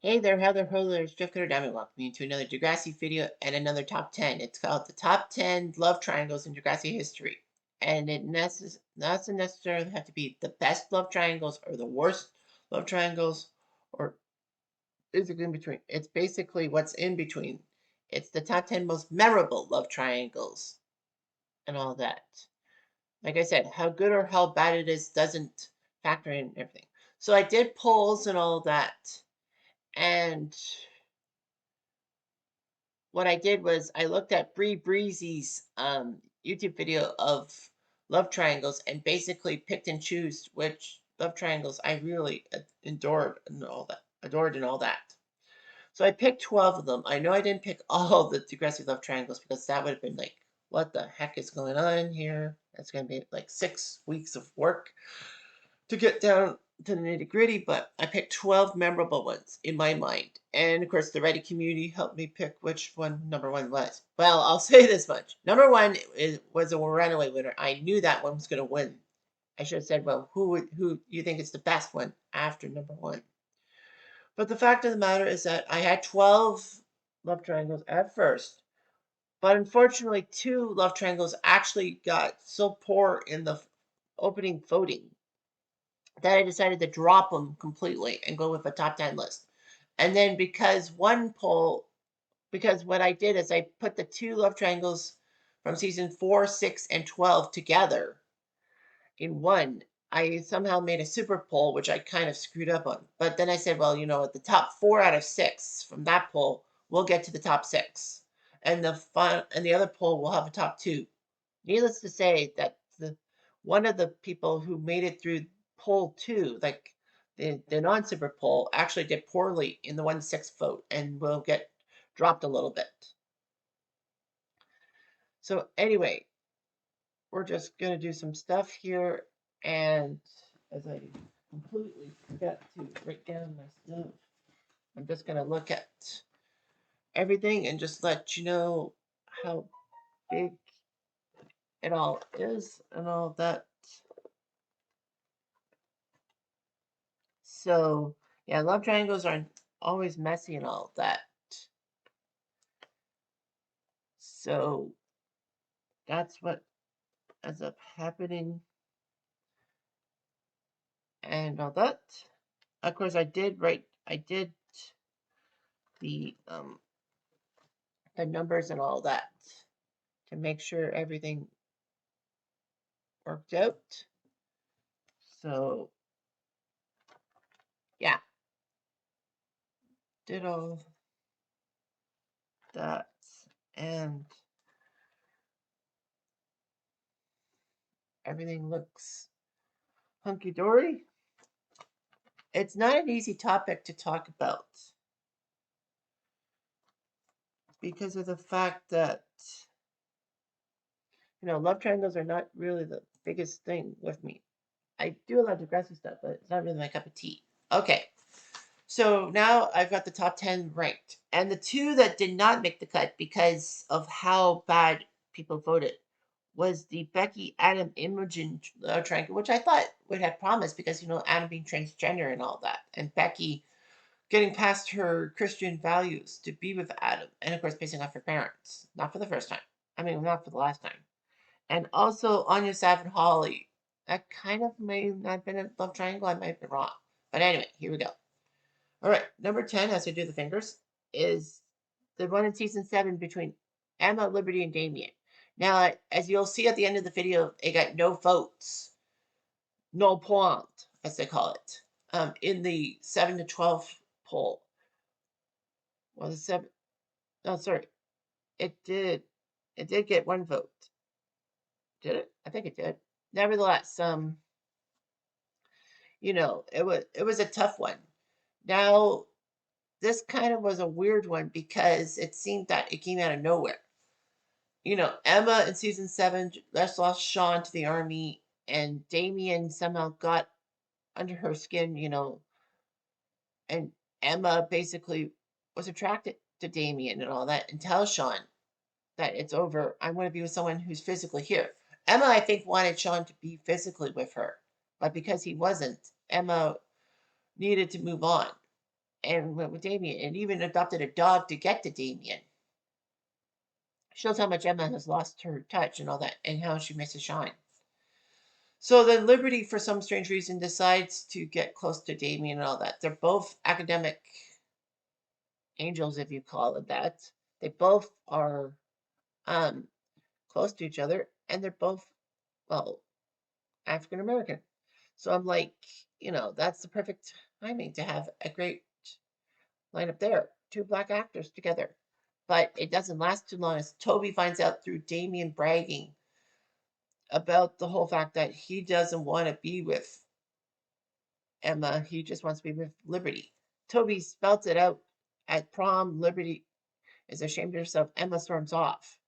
Hey there, Heather Hodler's Jeff Cutter Diamond. Welcome you to another Degrassi video and another top 10. It's called the top 10 love triangles in Degrassi history. And it doesn't necessarily have to be the best love triangles or the worst love triangles or basically in between. It's basically what's in between. It's the top 10 most memorable love triangles and all that. Like I said, how good or how bad it is doesn't factor in everything. So I did polls and all that. And what I did was I looked at Bree Breezy's YouTube video of love triangles and basically picked and choose which love triangles I really adored and all that. Adored and all that. So I picked 12 of them. I know I didn't pick all the Degrassi love triangles because that would have been like, what the heck is going on here? That's going to be like 6 weeks of work to get down to the nitty gritty, but I picked 12 memorable ones in my mind. And of course, the Reddit community helped me pick which one number one was. Well, I'll say this much. Number one was a runaway winner. I knew that one was going to win. I should have said, well, who you think is the best one after number one? But the fact of the matter is that I had 12 love triangles at first. But unfortunately, two love triangles actually got so poor in the opening voting that I decided to drop them completely and go with a top 10 list. And then because what I did is I put the two love triangles from season 4, 6, and 12 together in one. I somehow made a super poll, which I kind of screwed up on. But then I said, well, at the top 4 out of 6 from that poll, we'll get to the top 6. And the other poll will have a top 2. Needless to say that one of the people who made it through poll 2, like the non-super poll, actually did poorly in the 1/6 vote and will get dropped a little bit. So anyway, we're just going to do some stuff here, and as I completely forgot to write down my stuff, I'm just going to look at everything and just let you know how big it all is and all that. So, yeah, love triangles are always messy and all that. So, that's what ends up happening and all that. Of course, I did the numbers and all that to make sure everything worked out. So, yeah, did all that and everything looks hunky dory. It's not an easy topic to talk about because of the fact that love triangles are not really the biggest thing with me. I do a lot of Degrassi stuff, but it's not really my cup of tea. Okay, so now I've got the top 10 ranked. And the two that did not make the cut because of how bad people voted was the Becky Adam Imogen triangle, which I thought would have promise because, Adam being transgender and all that. And Becky getting past her Christian values to be with Adam. And of course, pissing off her parents. Not for the first time. I mean, not for the last time. And also Anya Sav and Holly. That kind of may not have been a love triangle. I might have been wrong. But anyway, here we go. All right, number 10, as I do the fingers, is the one in season 7 between Emma, Liberty, and Damien. Now, as you'll see at the end of the video, it got no votes, no point, as they call it, in the 7 to 12 poll. Well, the 7, no, sorry, it did get one vote. Did it? I think it did. Nevertheless, it was a tough one. Now, this kind of was a weird one because it seemed that it came out of nowhere. Emma in season 7 just lost Sean to the army, and Damien somehow got under her skin, and Emma basically was attracted to Damien and all that and tells Sean that it's over. I'm going to be with someone who's physically here. Emma, I think, wanted Sean to be physically with her, but because he wasn't, Emma needed to move on. and went with Damien and even adopted a dog to get to Damien. Shows how much Emma has lost her touch and all that, and how she misses Sean. So then Liberty, for some strange reason, decides to get close to Damien and all that. They're both academic angels, if you call it that. They both are um, close to each other, and they're both, well, African American. So I'm like, that's the perfect timing to have a great lineup there. Two black actors together. But it doesn't last too long as Toby finds out through Damien bragging about the whole fact that he doesn't want to be with Emma. He just wants to be with Liberty. Toby spells it out at prom. Liberty is ashamed of herself. Emma storms off.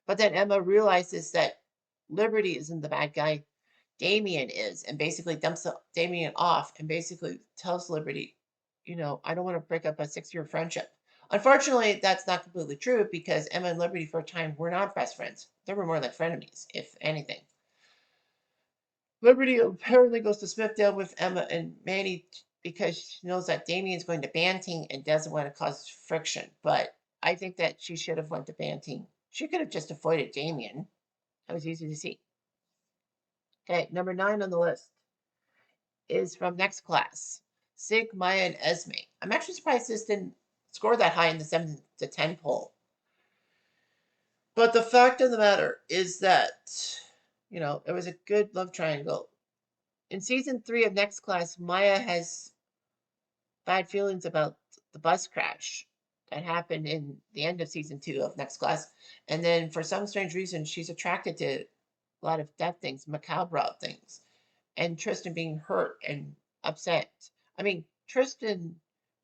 But then Emma realizes that Liberty isn't the bad guy. Damien is, and basically dumps Damien off and basically tells Liberty, I don't want to break up a 6-year friendship. Unfortunately, that's not completely true because Emma and Liberty for a time were not best friends. They were more like frenemies, if anything. Liberty apparently goes to Smithdale with Emma and Manny because she knows that Damien's going to Banting and doesn't want to cause friction. But I think that she should have went to Banting. She could have just avoided Damien. That was easy to see. Okay, number 9 on the list is from next class. Sig, Maya, and Esme. I'm actually surprised this didn't score that high in the 7 to 10 poll. But the fact of the matter is that, it was a good love triangle. In season 3 of Next Class, Maya has bad feelings about the bus crash that happened in the end of season 2 of Next Class. And then for some strange reason, she's attracted to a lot of death things, macabre things, and Tristan being hurt and upset. I mean, Tristan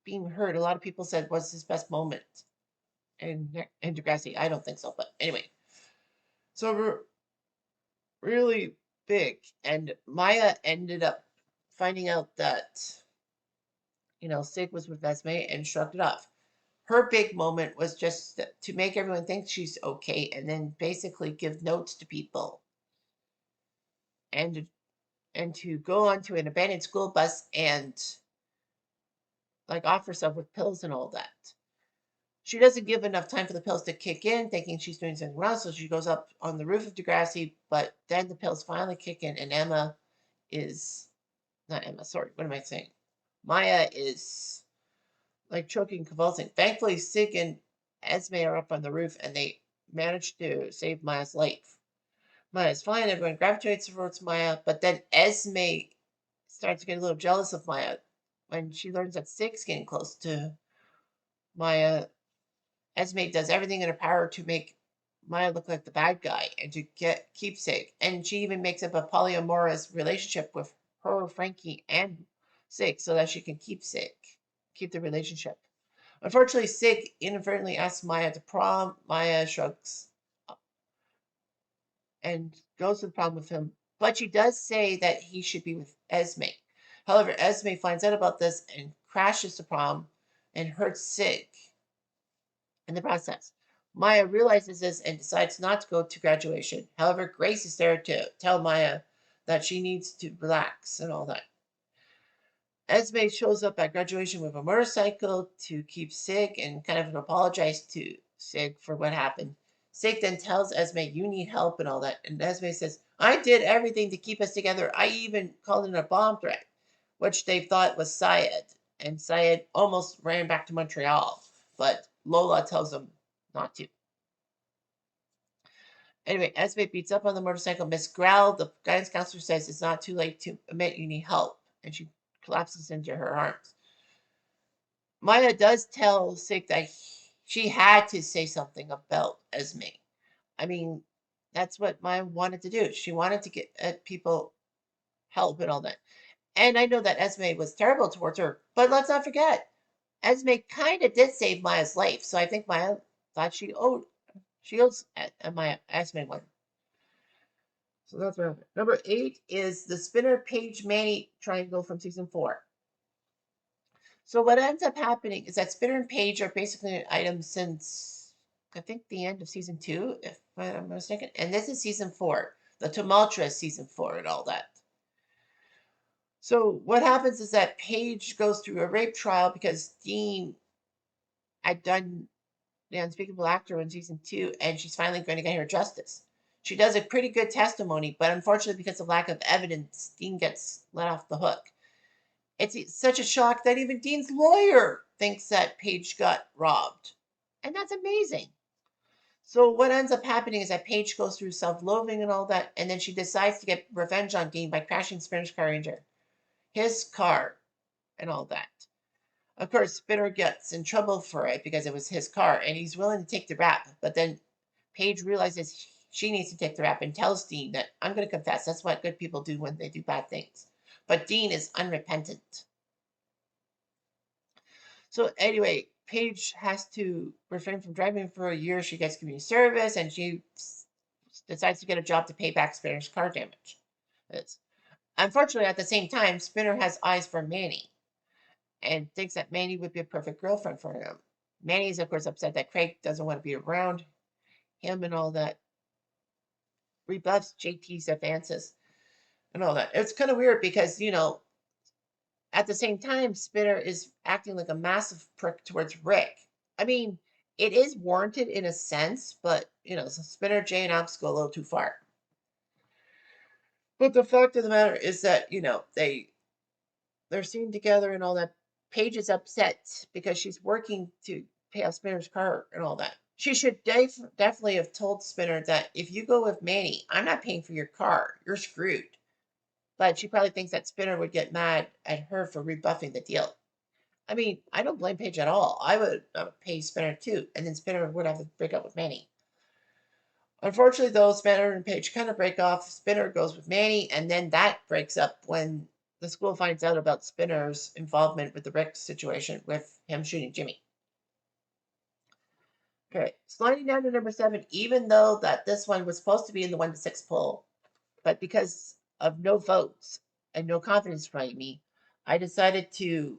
being hurt, a lot of people said was his best moment in Degrassi. I don't think so, but anyway. So we're really big. And Maya ended up finding out that, Sig was with Esme and shrugged it off. Her big moment was just to make everyone think she's okay and then basically give notes to people and to go onto an abandoned school bus and like offer herself with pills and all that. She doesn't give enough time for the pills to kick in, thinking she's doing something wrong, so she goes up on the roof of Degrassi, but then the pills finally kick in, and Emma is not Emma, sorry, what am I saying? Maya is like choking, convulsing. Thankfully, Sig and Esme are up on the roof and they manage to save Maya's life. Maya's fine, everyone gravitates towards Maya, but then Esme starts to get a little jealous of Maya when she learns that Sig's getting close to Maya. Esme does everything in her power to make Maya look like the bad guy and to get keepsake. And she even makes up a polyamorous relationship with her, Frankie, and Sig so that she can keep the relationship. Unfortunately, Sig inadvertently asks Maya to prom. Maya shrugs and goes to the prom with him, but she does say that he should be with Esme. However, Esme finds out about this and crashes the prom and hurts Sig in the process. Maya realizes this and decides not to go to graduation. However, Grace is there to tell Maya that she needs to relax and all that. Esme shows up at graduation with a motorcycle to keep Sig and kind of apologize to Sig for what happened. Sig then tells Esme, "You need help," and all that. And Esme says, "I did everything to keep us together. I even called in a bomb threat," which they thought was Syed. And Syed almost ran back to Montreal, but Lola tells him not to. Anyway, Esme beats up on the motorcycle. Miss Growl, the guidance counselor, says it's not too late to admit you need help, and she collapses into her arms. Maya does tell Sig that she had to say something about Esme. I mean, that's what Maya wanted to do. She wanted to get people help and all that. And I know that Esme was terrible towards her, but let's not forget, Esme kind of did save Maya's life. So I think Maya thought she owes Maya Esme one. So that's what happened. Number 8 is the Spinner Page Manny triangle from season 4. So what ends up happening is that Spinner and Page are basically an item since I think the end of season 2, if I'm not mistaken. And this is season 4, the tumultuous season 4 and all that. So what happens is that Paige goes through a rape trial because Dean had done The Unspeakable Actor in season 2, and she's finally going to get her justice. She does a pretty good testimony, but unfortunately, because of lack of evidence, Dean gets let off the hook. It's such a shock that even Dean's lawyer thinks that Paige got robbed. And that's amazing. So what ends up happening is that Paige goes through self-loathing and all that, and then she decides to get revenge on Dean by crashing Spinner's car into his car and all that. Of course, Spinner gets in trouble for it because it was his car, and he's willing to take the rap. But then Paige realizes she needs to take the rap and tells Dean that I'm going to confess. That's what good people do when they do bad things. But Dean is unrepentant. So anyway, Paige has to refrain from driving for a year. She gets community service, and she decides to get a job to pay back Spinner's car damage. It's, unfortunately, at the same time, Spinner has eyes for Manny and thinks that Manny would be a perfect girlfriend for him. Manny is, of course, upset that Craig doesn't want to be around him and all that. Rebuffs JT's advances and all that. It's kind of weird because, at the same time, Spinner is acting like a massive prick towards Rick. I mean, it is warranted in a sense, but, so Spinner, Jay, and Alex go a little too far. But the fact of the matter is that, they're seen together and all that. Paige is upset because she's working to pay off Spinner's car and all that. She should definitely have told Spinner that if you go with Manny, I'm not paying for your car. You're screwed. But she probably thinks that Spinner would get mad at her for rebuffing the deal. I mean, I don't blame Paige at all. I would pay Spinner too, and then Spinner would have to break up with Manny. Unfortunately, though, Spinner and Paige kind of break off. Spinner goes with Manny, and then that breaks up when the school finds out about Spinner's involvement with the Rick situation with him shooting Jimmy. Okay, sliding down to number 7, even though that this one was supposed to be in the 1 to 6 poll, but because of no votes and no confidence by me, I decided to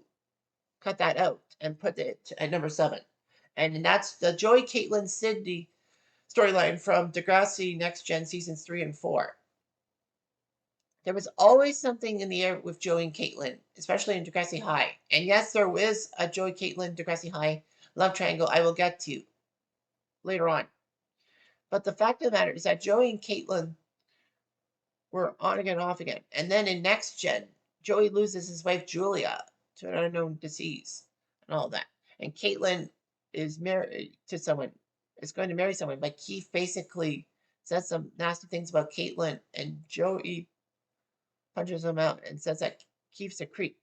cut that out and put it at number 7. And that's the Joey, Caitlin, Sydney storyline from Degrassi Next Gen seasons 3 and 4. There was always something in the air with Joey and Caitlin, especially in Degrassi High. And yes, there was a Joey, Caitlin, Degrassi High love triangle I will get to later on. But the fact of the matter is that Joey and Caitlin were on again, off again. And then in Next Gen, Joey loses his wife Julia to an unknown disease and all that. And Caitlin is married to someone, is going to marry someone. But Keith basically says some nasty things about Caitlin, and Joey punches him out and says that Keith's a creep.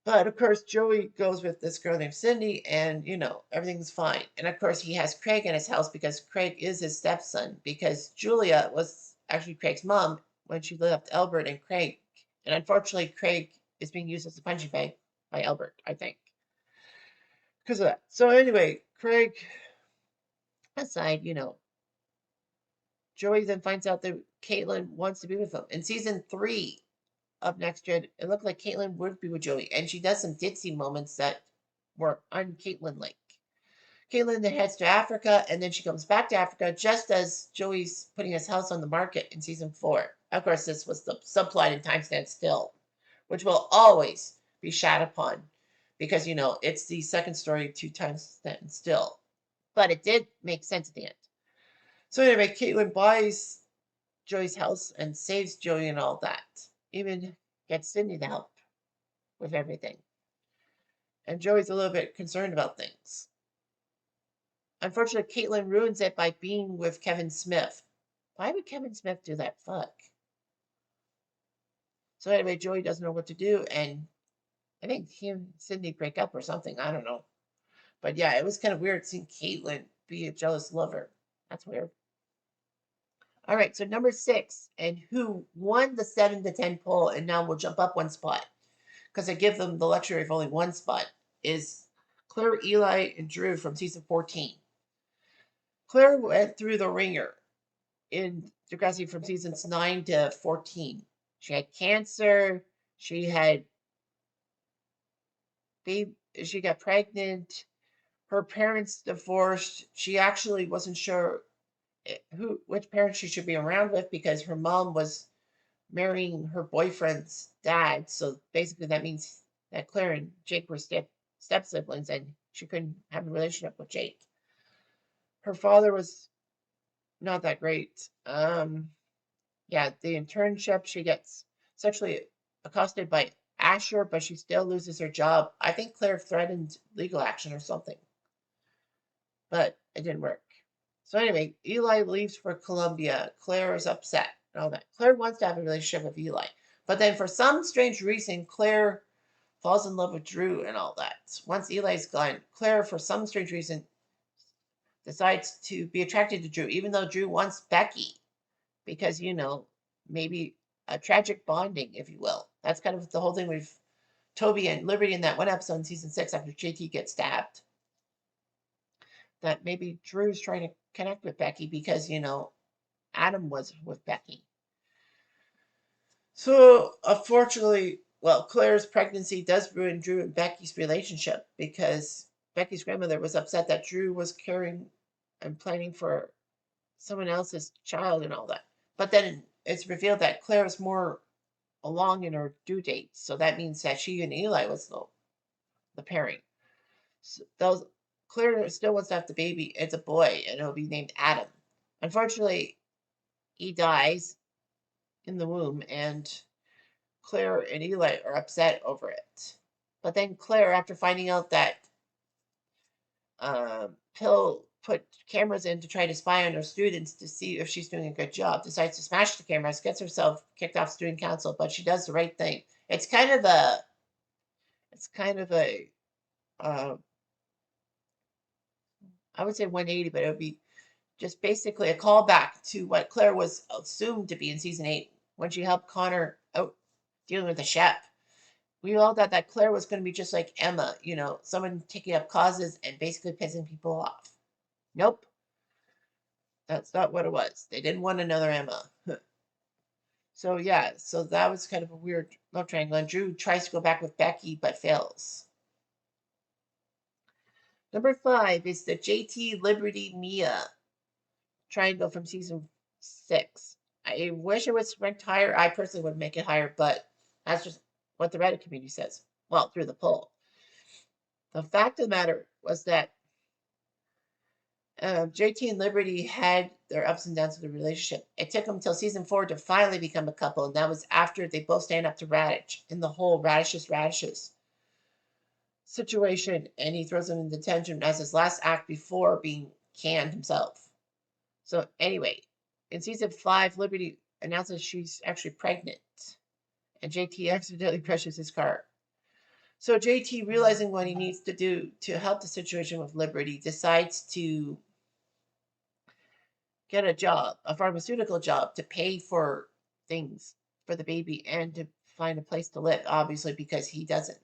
But of course, Joey goes with this girl named Cindy, and everything's fine. And of course, he has Craig in his house because Craig is his stepson, because Julia was actually Craig's mom when she left Albert and Craig. And unfortunately, Craig is being used as a punching bag by Albert, I think, because of that. So anyway, Craig aside, Joey then finds out that Caitlin wants to be with him. In season 3 of Next Gen, it looked like Caitlin would be with Joey, and she does some ditzy moments that were un-Caitlin-like. Caitlin then heads to Africa, and then she comes back to Africa just as Joey's putting his house on the market in season 4. Of course, this was the subplot in Time Stand Still, which will always be shat upon because, it's the second story to Time Stand Still. But it did make sense at the end. So anyway, Caitlin buys Joey's house and saves Joey and all that. Even gets Cindy to help with everything. And Joey's a little bit concerned about things. Unfortunately, Caitlin ruins it by being with Kevin Smith. Why would Kevin Smith do that? Fuck. So anyway, Joey doesn't know what to do, and I think he and Cindy break up or something. I don't know. But yeah, it was kind of weird seeing Caitlin be a jealous lover. That's weird. All right, so number 6, and who won the 7 to 10 poll, and now will jump up one spot because I give them the luxury of only one spot, is Claire, Eli, and Drew from season 14. Claire went through the ringer in Degrassi from seasons 9 to 14. She had cancer. She had baby. She got pregnant. Her parents divorced. She actually wasn't sure which parents she should be around with because her mom was marrying her boyfriend's dad. So basically, that means that Claire and Jake were step siblings, and she couldn't have a relationship with Jake. Her father was not that great. Yeah, the internship, she gets sexually accosted by Asher, but she still loses her job. I think Claire threatened legal action or something, but it didn't work. So anyway, Eli leaves for Columbia. Claire is upset and all that. Claire wants to have a relationship with Eli, but then for some strange reason, Claire falls in love with Drew and all that. Once Eli's gone, Claire, for some strange reason, decides to be attracted to Drew, even though Drew wants Becky, because, maybe a tragic bonding, if you will. That's kind of the whole thing with Toby and Liberty in that one episode in season 6 after JT gets stabbed. That maybe Drew's trying to connect with Becky because, Adam was with Becky. So, unfortunately, well, Claire's pregnancy does ruin Drew and Becky's relationship because Becky's grandmother was upset that Drew was caring and planning for someone else's child and all that. But then it's revealed that Claire is more along in her due date. So that means that she and Eli was the pairing. So those Claire still wants to have the baby. It's a boy, and it'll be named Adam. Unfortunately, he dies in the womb, and Claire and Eli are upset over it. But then Claire, after finding out that Pill put cameras in to try to spy on her students to see if she's doing a good job, decides to smash the cameras, gets herself kicked off student council, but she does the right thing. It's kind of a uh, I would say 180, but it would be just basically a callback to what Claire was assumed to be in season 8 when she helped Connor out dealing with the chef. We all thought that Claire was going to be just like Emma, someone taking up causes and basically pissing people off. Nope, that's not what it was. They didn't want another Emma. So yeah, so that was kind of a weird love triangle. And Drew tries to go back with Becky but fails. Number 5 is the JT Liberty Mia triangle from season 6. I wish it was ranked higher. I personally would make it higher, but that's just what the Reddit community says. Well, through the poll. The fact of the matter was that JT and Liberty had their ups and downs of the relationship. It took them until season 4 to finally become a couple, and that was after they both stand up to Radish in the whole radishes situation, and he throws him in detention as his last act before being canned himself. So anyway, in season 5, Liberty announces she's actually pregnant, and JT accidentally crashes his car. So JT, realizing what he needs to do to help the situation with Liberty, decides to get a job, a pharmaceutical job, to pay for things for the baby and to find a place to live, obviously, because he doesn't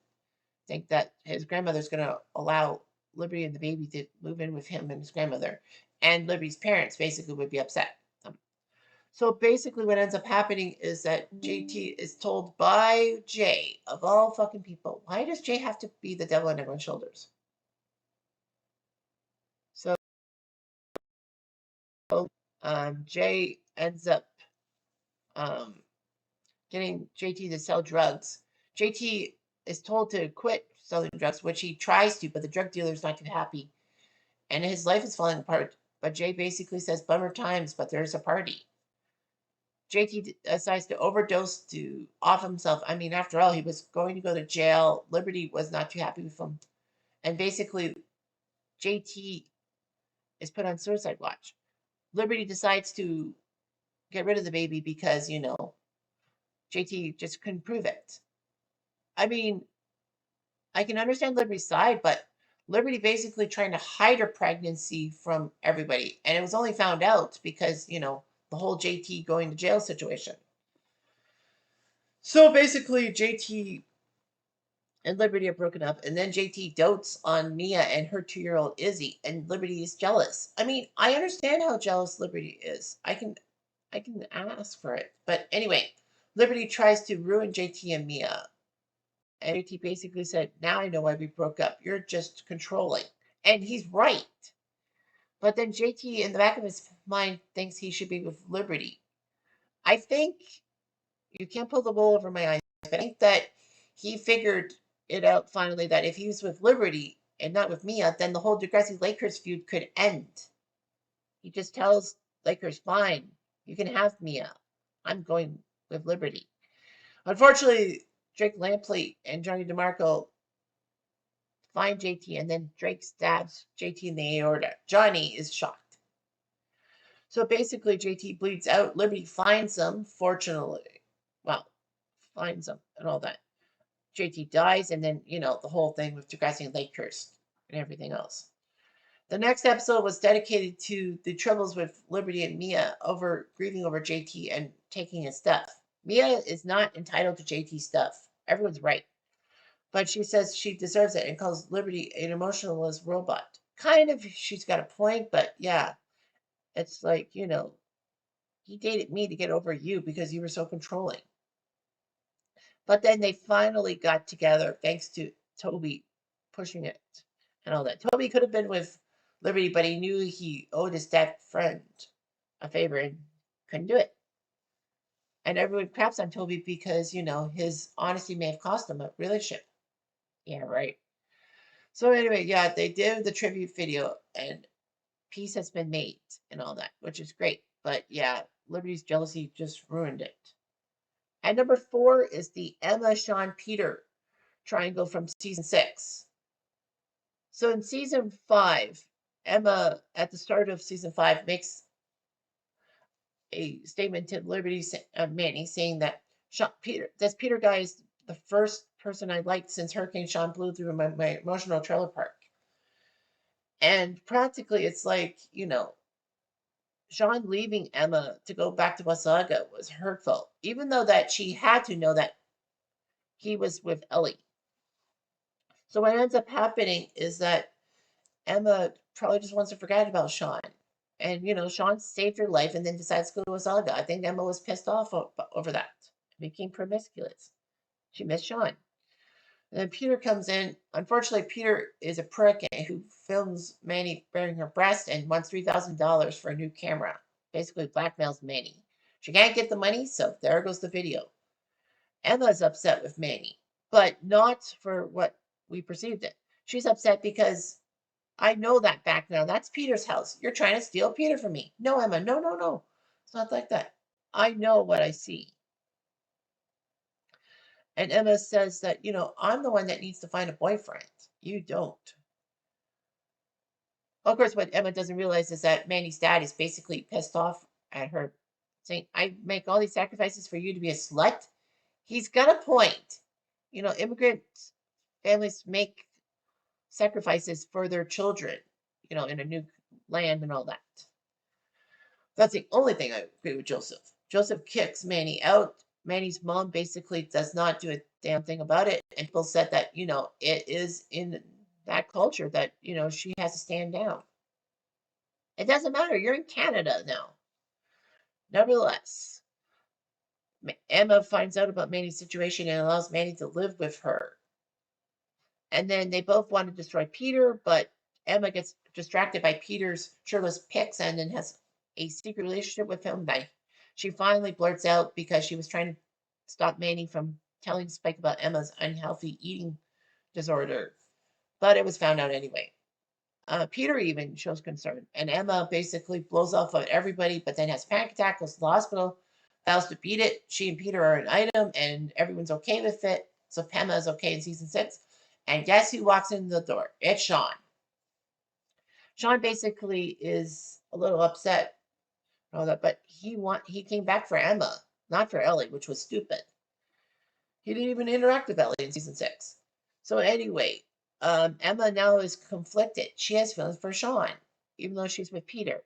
think that his grandmother's going to allow Liberty and the baby to move in with him and his grandmother. And Liberty's parents basically would be upset. So basically, what ends up happening is that JT is told by Jay, of all fucking people, why does Jay have to be the devil on everyone's shoulders? So Jay ends up um, getting JT to sell drugs. JT is told to quit selling drugs, which he tries to, but the drug dealer is not too happy. And his life is falling apart. But Jay basically says, bummer times, but there's a party. JT decides to overdose to off himself. I mean, after all, he was going to go to jail. Liberty was not too happy with him. And basically, JT is put on suicide watch. Liberty decides to get rid of the baby because, JT just couldn't prove it. I mean, I can understand Liberty's side, but Liberty basically trying to hide her pregnancy from everybody. And it was only found out because, the whole JT going to jail situation. So basically, JT and Liberty are broken up, and then JT dotes on Mia and her 2-year-old Izzy, and Liberty is jealous. I mean, I understand how jealous Liberty is. I can ask for it. But anyway, Liberty tries to ruin JT and Mia. And JT basically said, now I know why we broke up. You're just controlling. And he's right. But then JT, in the back of his mind, thinks he should be with Liberty. I think You can't pull the wool over my eyes. But I think that he figured it out finally that if he was with Liberty and not with Mia, then the whole Degrassi Lakers feud could end. He just tells Lakers, fine, you can have Mia. I'm going with Liberty. Unfortunately, Drake Lampley and Johnny DeMarco find JT, and then Drake stabs JT in the aorta. Johnny is shocked. So basically, JT bleeds out. Liberty finds him, fortunately. Well, finds him and all that. JT dies, and then, the whole thing with Degrassi and Lakehurst and everything else. The next episode was dedicated to the troubles with Liberty and Mia over grieving over JT and taking his stuff. Mia is not entitled to JT's stuff. Everyone's right. But she says she deserves it and calls Liberty an emotionless robot. Kind of, she's got a point, but yeah, it's like, he dated me to get over you because you were so controlling. But then they finally got together thanks to Toby pushing it and all that. Toby could have been with Liberty, but he knew he owed his dead friend a favor and couldn't do it. And everyone craps on Toby because, his honesty may have cost him a relationship. Yeah, right. So anyway, yeah, they did the tribute video and peace has been made and all that, which is great. But yeah, Liberty's jealousy just ruined it. And number 4 is the Emma, Sean, Peter triangle from season 6. So in season 5, Emma, at the start of season 5, makes a statement to Liberty, Manny, saying that this Peter guy is the first person I liked since Hurricane Sean blew through my emotional trailer park. And practically, it's like, Sean leaving Emma to go back to Wasaga was hurtful, even though that she had to know that he was with Ellie. So what ends up happening is that Emma probably just wants to forget about Sean. And, Sean saved her life and then decides to go to Wasaga. I think Emma was pissed off over that. Became promiscuous. She missed Sean. And then Peter comes in. Unfortunately, Peter is a prick who films Manny bearing her breast and wants $3,000 for a new camera. Basically blackmails Manny. She can't get the money, so there goes the video. Emma's upset with Manny, but not for what we perceived it. She's upset because I know that background. That's Peter's house. You're trying to steal Peter from me. No, Emma. No, no, no. It's not like that. I know what I see. And Emma says that, I'm the one that needs to find a boyfriend. You don't. Of course, what Emma doesn't realize is that Manny's dad is basically pissed off at her, saying, I make all these sacrifices for you to be a slut. He's got a point. Immigrant families make sacrifices for their children, in a new land and all that. That's the only thing I agree with Joseph. Joseph kicks Manny out. Manny's mom basically does not do a damn thing about it. And people said that, it is in that culture that, she has to stand down. It doesn't matter. You're in Canada now. Nevertheless, Emma finds out about Manny's situation and allows Manny to live with her. And then they both want to destroy Peter, but Emma gets distracted by Peter's shirtless pics and then has a secret relationship with him. She finally blurts out because she was trying to stop Manny from telling Spike about Emma's unhealthy eating disorder. But it was found out anyway. Peter even shows concern, and Emma basically blows off on everybody, but then has a panic attack, goes to the hospital, vows to beat it. She and Peter are an item, and everyone's okay with it. So Pema is okay in season 6. And guess who walks in the door? It's Sean. Sean basically is a little upset, all that, but he came back for Emma, not for Ellie, which was stupid. He didn't even interact with Ellie in season 6. So anyway, Emma now is conflicted. She has feelings for Sean, even though she's with Peter.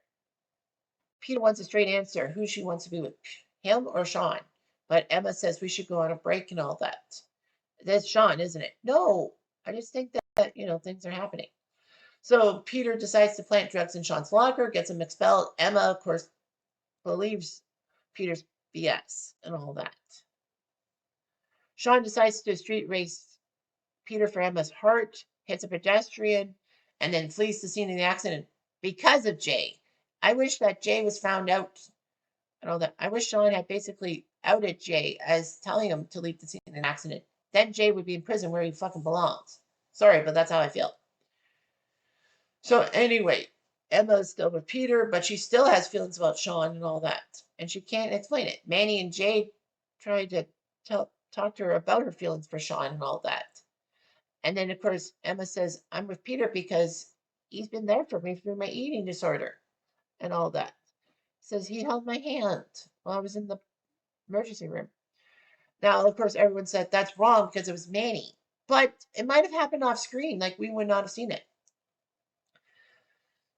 Peter wants a straight answer who she wants to be with, him or Sean. But Emma says we should go on a break and all that. That's Sean, isn't it? No, I just think that things are happening. So Peter decides to plant drugs in Sean's locker, gets him expelled. Emma, of course, believes Peter's BS and all that. Sean decides to do a street race Peter for Emma's heart, hits a pedestrian, and then flees the scene of the accident because of Jay. I wish that Jay was found out and all that. I wish Sean had basically outed Jay as telling him to leave the scene in an accident. Then Jay would be in prison where he fucking belongs. Sorry, but that's how I feel. So anyway, Emma's still with Peter, but she still has feelings about Sean and all that. And she can't explain it. Manny and Jay tried to talk to her about her feelings for Sean and all that. And then, of course, Emma says, I'm with Peter because he's been there for me through my eating disorder and all that. Says he held my hand while I was in the emergency room. Now, of course, everyone said that's wrong because it was Manny. But it might have happened off screen, like we would not have seen it.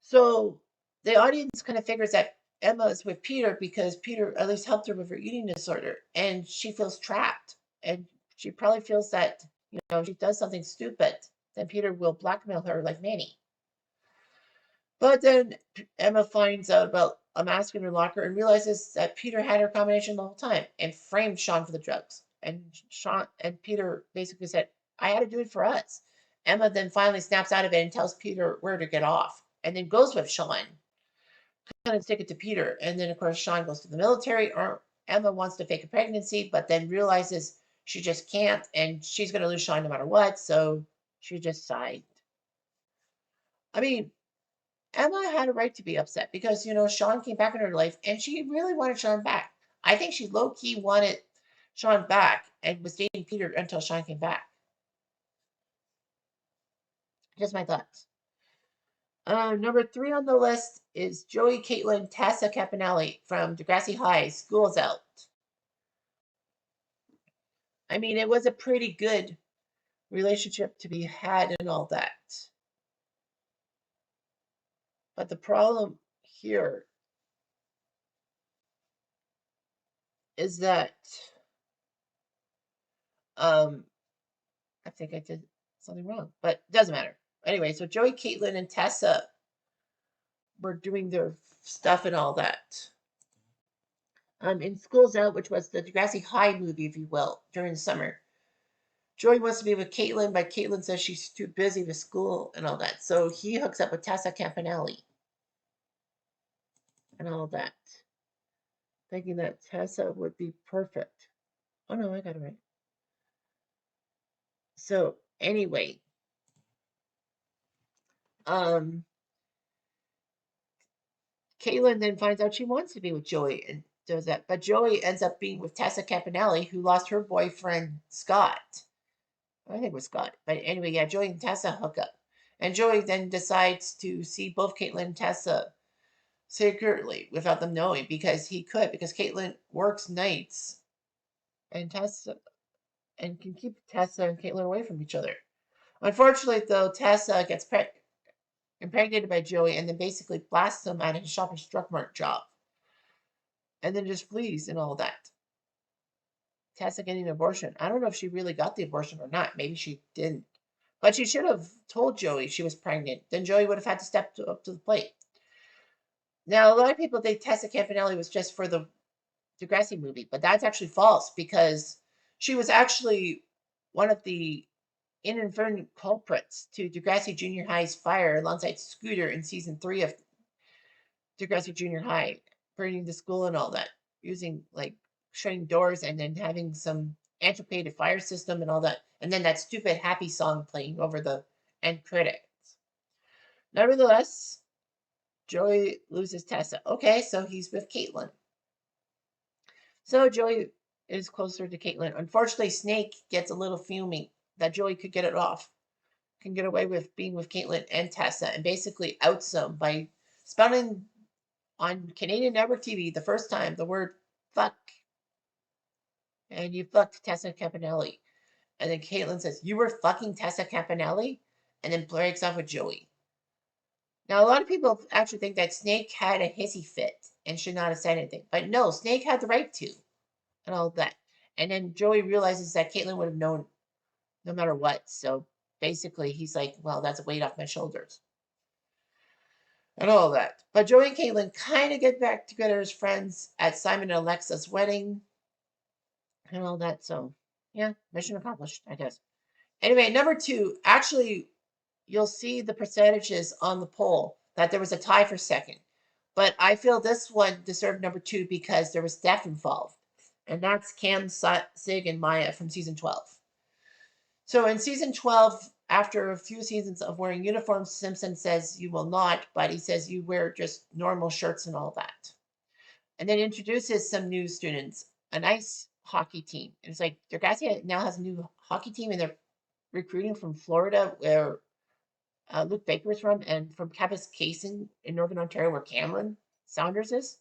So the audience kind of figures that Emma is with Peter because Peter at least helped her with her eating disorder, and she feels trapped. And she probably feels that, she does something stupid, then Peter will blackmail her like Manny. But then Emma finds out about a mask in her locker and realizes that Peter had her combination the whole time and framed Sean for the drugs. And Peter basically said, I had to do it for us. Emma then finally snaps out of it and tells Peter where to get off and then goes with Sean, kind of stick it to Peter. And then, of course, Sean goes to the military, or Emma wants to fake a pregnancy, but then realizes she just can't and she's going to lose Sean no matter what. So she just sighed. I mean, Emma had a right to be upset because, Sean came back in her life and she really wanted Sean back. I think she low key wanted Sean back and was dating Peter until Sean came back. Just my thoughts. Number 3 on the list is Joey Caitlin Tessa Campanelli from Degrassi High. School's Out. I mean, it was a pretty good relationship to be had and all that. But the problem here is that I think I did something wrong, but it doesn't matter. Anyway, so Joey, Caitlin, and Tessa were doing their stuff and all that. In School's Out, which was the Degrassi High movie, if you will, during the summer. Joey wants to be with Caitlin, but Caitlin says she's too busy with school and all that. So he hooks up with Tessa Campanelli and all that, thinking that Tessa would be perfect. Oh no, I got it right. So anyway, Caitlin then finds out she wants to be with Joey and does that. But Joey ends up being with Tessa Campanelli, who lost her boyfriend, Scott. I think it was Scott. But anyway, yeah, Joey and Tessa hook up. And Joey then decides to see both Caitlin and Tessa secretly without them knowing because he could, because Caitlin works nights and Tessa and can keep Tessa and Caitlin away from each other. Unfortunately, though, Tessa gets impregnated by Joey and then basically blasts him at his Shoppers Drug Mart job. And then just flees and all that. Tessa getting an abortion. I don't know if she really got the abortion or not. Maybe she didn't. But she should have told Joey she was pregnant. Then Joey would have had to step up to the plate. Now, a lot of people think Tessa Campanelli was just for the Degrassi movie, but that's actually false because she was actually one of the inadvertent culprits to Degrassi Junior High's fire alongside Scooter in season 3 of Degrassi Junior High, burning the school and all that, using like shutting doors and then having some antiquated fire system and all that, and then that stupid happy song playing over the end credits. Nevertheless, Joey loses Tessa. Okay, so he's with Caitlin. So Joey is closer to Caitlin. Unfortunately, Snake gets a little fuming that Joey could get it off, can get away with being with Caitlin and Tessa, and basically outs them by spelling on Canadian network TV the first time the word fuck. And you fucked Tessa Campanelli. And then Caitlin says, you were fucking Tessa Campanelli? And then breaks off with Joey. Now, a lot of people actually think that Snake had a hissy fit and should not have said anything. But no, Snake had the right to and all that. And then Joey realizes that Caitlin would have known no matter what. So basically, he's like, well, that's a weight off my shoulders. And all that. But Joey and Caitlin kind of get back together as friends at Simon and Alexa's wedding and all that. So, yeah, mission accomplished, I guess. Anyway, number 2, actually, you'll see the percentages on the poll that there was a tie for second. But I feel this one deserved number two because there was death involved. And that's Cam, Sig, and Maya from season 12. So in season 12, after a few seasons of wearing uniforms, Simpson says you will not, but he says you wear just normal shirts and all that. And then introduces some new students, a nice hockey team. And it's like Degrassi now has a new hockey team, and they're recruiting from Florida, where Luke Baker is from, and from Kapuskasing in Northern Ontario, where Cameron Saunders is.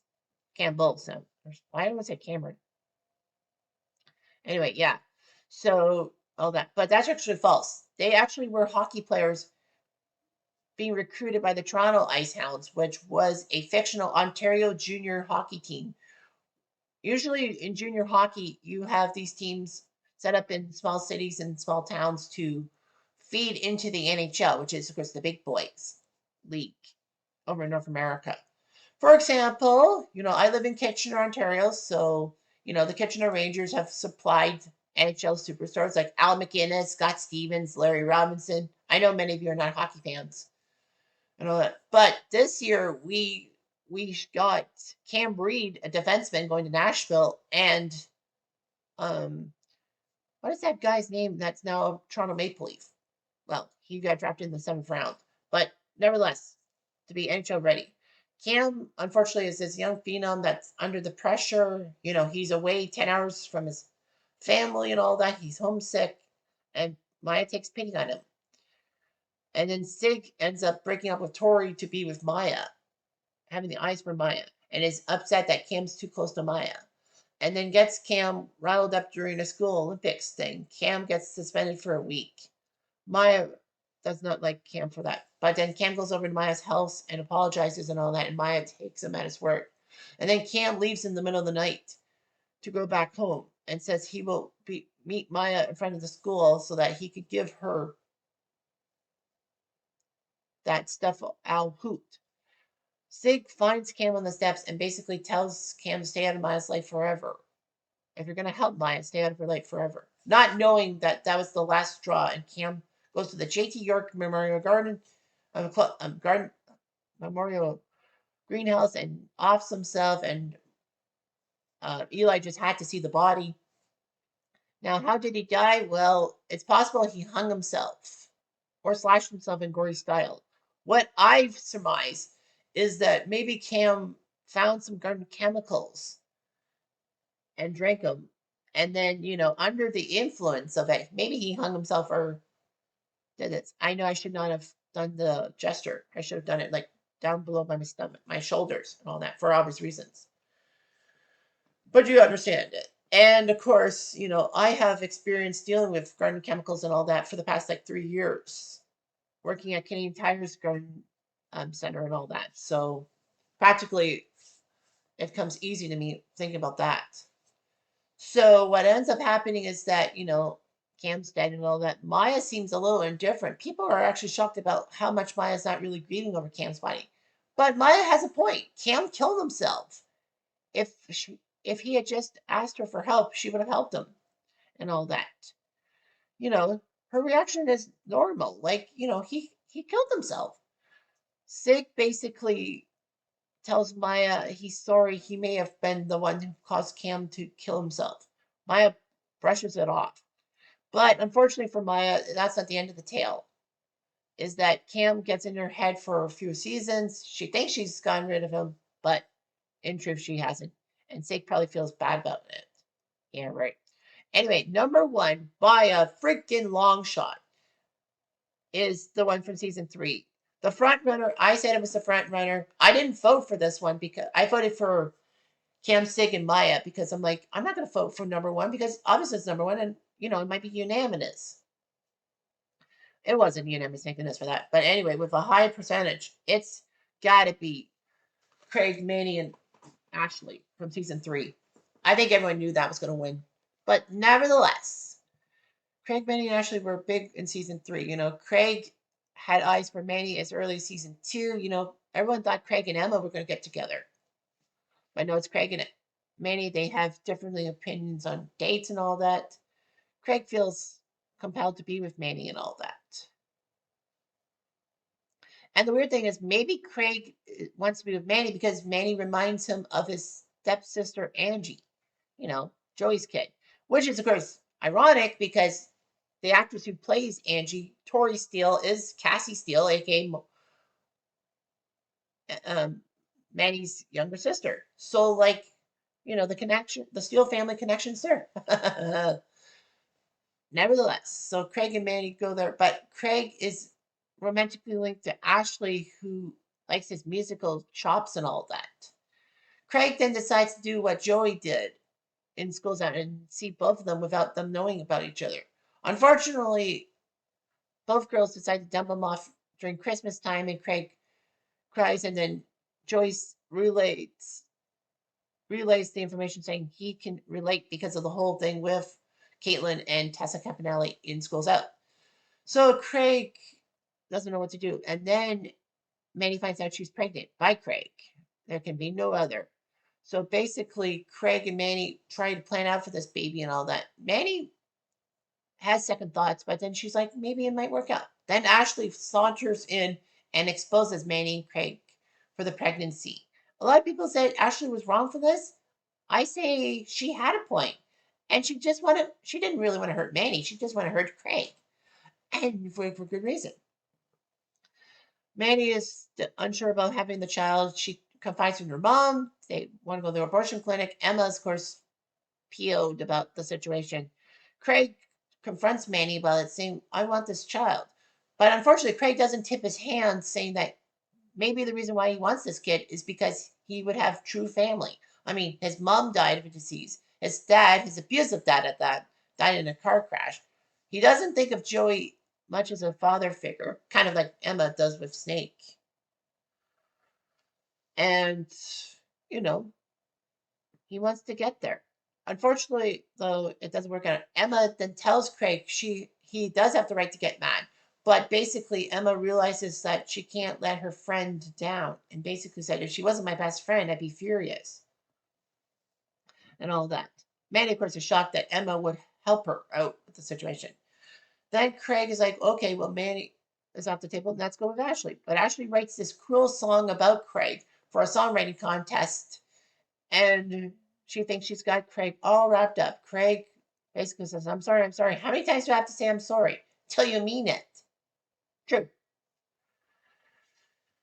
Campbell Saunders. Why do I say Cameron? Anyway, yeah. So all that, but that's actually false. They actually were hockey players being recruited by the Toronto Icehounds, which was a fictional Ontario junior hockey team. Usually in junior hockey, you have these teams set up in small cities and small towns to feed into the NHL, which is, of course, the big boys league over in North America. For example, I live in Kitchener, Ontario, so the Kitchener Rangers have supplied NHL superstars like Al McInnes, Scott Stevens, Larry Robinson. I know many of you are not hockey fans and all that, but this year we got Cam Reed, a defenseman, going to Nashville, and um, what is that guy's name that's now a Toronto Maple Leaf? Well, he got drafted in the seventh round, but nevertheless, to be NHL ready. Cam, unfortunately, is this young phenom that's under the pressure. He's away 10 hours from his family and all that. He's homesick, and Maya takes pity on him. And then Sig ends up breaking up with Tori to be with Maya, having the eyes for Maya, and is upset that Cam's too close to Maya. And then gets Cam riled up during a school Olympics thing. Cam gets suspended for a week. Maya does not like Cam for that. But then Cam goes over to Maya's house and apologizes and all that, and Maya takes him at his word. And then Cam leaves in the middle of the night to go back home and says he will meet Maya in front of the school so that he could give her that stuff Al hoot. Sig finds Cam on the steps and basically tells Cam to stay out of Maya's life forever. If you're going to help Maya, stay out of her life forever. Not knowing that that was the last straw, and Cam goes to the J.T. York Memorial Garden Memorial Greenhouse and offs himself, and Eli just had to see the body. Now, how did he die? Well, it's possible he hung himself or slashed himself in gory style. What I've surmised is that maybe Cam found some garden chemicals and drank them. And then, under the influence of it, maybe he hung himself or did it. I know I should not have done the gesture. I should have done it like down below my stomach, my shoulders, and all that for obvious reasons. But you understand it. And of course, I have experience dealing with garden chemicals and all that for the past like 3 years, working at Canadian Tire's garden center and all that. So practically, it comes easy to me thinking about that. So what ends up happening is that, Cam's dead and all that. Maya seems a little indifferent. People are actually shocked about how much Maya's not really grieving over Cam's body. But Maya has a point. Cam killed himself. If he had just asked her for help, she would have helped him and all that. Her reaction is normal. Like, he killed himself. Sig basically tells Maya he's sorry he may have been the one who caused Cam to kill himself. Maya brushes it off. But unfortunately for Maya, that's not the end of the tale. Is that Cam gets in her head for a few seasons. She thinks she's gotten rid of him, but in truth, she hasn't. And Sig probably feels bad about it. Yeah, right. Anyway, number one, by a freaking long shot, is the one from season 3. The front runner, I said it was the front runner. I didn't vote for this one because I voted for Cam, Sig, and Maya because I'm like, I'm not going to vote for number one because obviously it's number one and, it might be unanimous. It wasn't unanimous, thank goodness for that. But anyway, with a high percentage, it's got to be Craig, Manny, and Ashley from season 3. I think everyone knew that was going to win. But nevertheless, Craig, Manny, and Ashley were big in season 3. Craig had eyes for Manny as early as season 2. Everyone thought Craig and Emma were going to get together. But no, it's Craig and Manny. They have different opinions on dates and all that. Craig feels compelled to be with Manny and all that. And the weird thing is, maybe Craig wants to be with Manny because Manny reminds him of his stepsister Angie, Joey's kid, which is, of course, ironic because the actress who plays Angie, Tori Steele, is Cassie Steele, aka um, Manny's younger sister. So, like, the connection, the Steele family connection's there. Nevertheless, so Craig and Manny go there, but Craig is romantically linked to Ashley, who likes his musical chops and all that. Craig then decides to do what Joey did in Schools Out and see both of them without them knowing about each other. Unfortunately, both girls decide to dump him off during Christmas time, and Craig cries, and then Joyce relays the information saying he can relate because of the whole thing with Caitlin and Tessa Campanelli in Schools Out. So Craig doesn't know what to do. And then Manny finds out she's pregnant by Craig. There can be no other. So basically, Craig and Manny try to plan out for this baby and all that. Manny has second thoughts, but then she's like, maybe it might work out. Then Ashley saunters in and exposes Manny and Craig for the pregnancy. A lot of people said Ashley was wrong for this. I say she had a point, and she didn't really want to hurt Manny. She just wanted to hurt Craig, and for good reason. Manny is unsure about having the child. She confides in her mom. They want to go to the abortion clinic. Emma's, of course, PO'd about the situation. Craig confronts Manny about it, saying, I want this child. But unfortunately, Craig doesn't tip his hand, saying that maybe the reason why he wants this kid is because he would have true family. I mean, his mom died of a disease. His dad, his abusive dad at that, died in a car crash. He doesn't think of Joey much as a father figure, kind of like Emma does with Snake. And, you know, he wants to get there. Unfortunately, though, it doesn't work out. Emma then tells Craig he does have the right to get mad. But basically, Emma realizes that she can't let her friend down and basically said, if she wasn't my best friend, I'd be furious and all that. Manny, of course, is shocked that Emma would help her out with the situation. Then Craig is like, okay, well, Manny is off the table. Let's go with Ashley. But Ashley writes this cruel song about Craig for a songwriting contest. And she thinks she's got Craig all wrapped up. Craig basically says, I'm sorry, I'm sorry. How many times do I have to say I'm sorry? Till you mean it. True.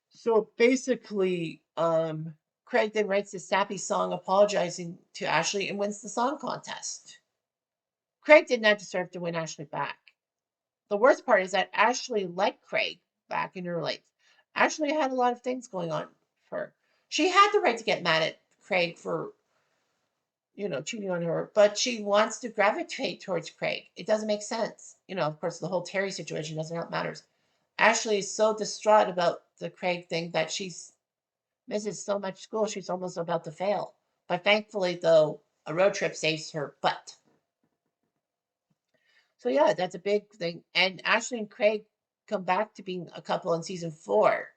So basically, Craig then writes this sappy song apologizing to Ashley and wins the song contest. Craig did not deserve to win Ashley back. The worst part is that Ashley liked Craig back in her life. Ashley had a lot of things going on for her. She had the right to get mad at Craig for, cheating on her, but she wants to gravitate towards Craig. It doesn't make sense. Of course, the whole Terry situation doesn't help matters. Ashley is so distraught about the Craig thing that she's misses so much school, she's almost about to fail. But thankfully, though, a road trip saves her butt. So yeah, that's a big thing. And Ashley and Craig come back to being a couple in season 4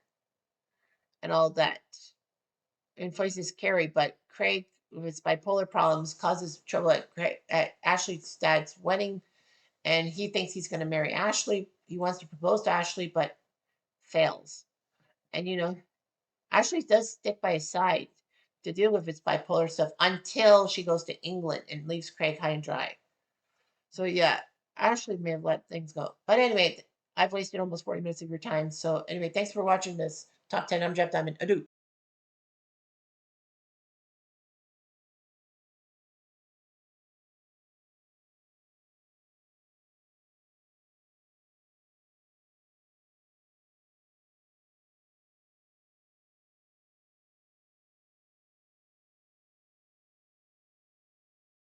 and all that. And voices Carrie, but Craig, with his bipolar problems, causes trouble at Ashley's dad's wedding, and he thinks he's going to marry Ashley. He wants to propose to Ashley, but fails. And Ashley does stick by his side to deal with his bipolar stuff until she goes to England and leaves Craig high and dry. So yeah, Ashley may have let things go. But anyway, I've wasted almost 40 minutes of your time. So anyway, thanks for watching this top 10. I'm Jeff Diamond. Adieu.